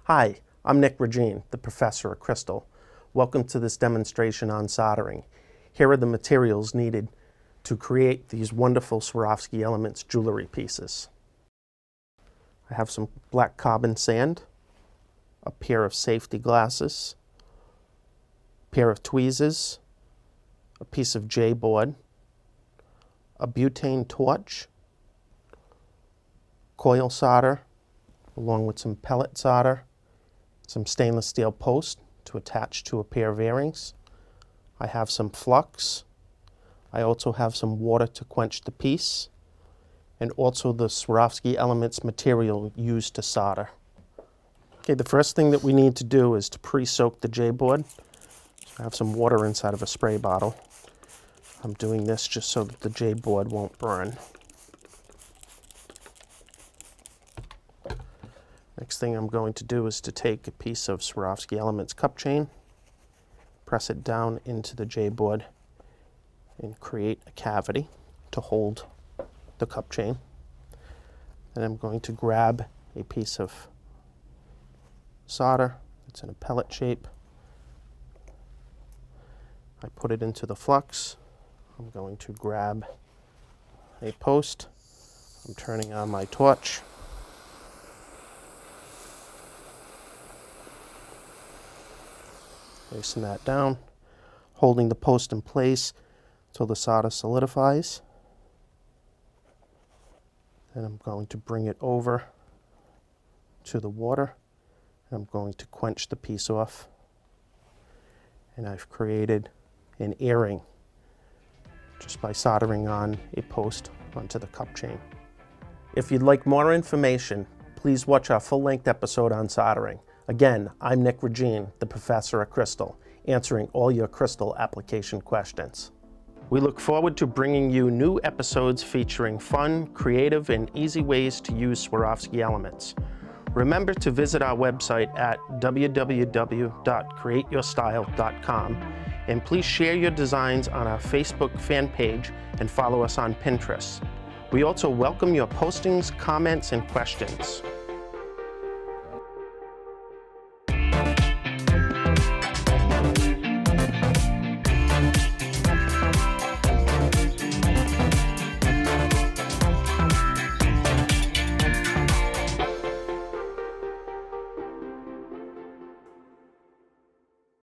Hi, I'm Nick Regine, the professor of crystal. Welcome to this demonstration on soldering. Here are the materials needed to create these wonderful Swarovski Elements jewelry pieces. I have some black carbon sand, a pair of safety glasses, a pair of tweezers, a piece of J-board, a butane torch, coil solder, along with some pellet solder, some stainless steel post to attach to a pair of earrings. I have some flux. I also have some water to quench the piece, and also the Swarovski Elements material used to solder. Okay, the first thing that we need to do is to pre-soak the J-board. I have some water inside of a spray bottle. I'm doing this just so that the J-board won't burn. Next thing I'm going to do is to take a piece of Swarovski Elements cup chain, press it down into the J-board, and create a cavity to hold the cup chain. Then I'm going to grab a piece of solder that's in a pellet shape. I put it into the flux. I'm going to grab a post. I'm turning on my torch. Placing that down, holding the post in place until the solder solidifies. Then I'm going to bring it over to the water. I'm going to quench the piece off. And I've created an earring just by soldering on a post onto the cup chain. If you'd like more information, please watch our full-length episode on soldering. Again, I'm Nick Regine, the professor of crystal, answering all your crystal application questions. We look forward to bringing you new episodes featuring fun, creative, and easy ways to use Swarovski Elements. Remember to visit our website at www.createyourstyle.com, and please share your designs on our Facebook fan page and follow us on Pinterest. We also welcome your postings, comments, and questions.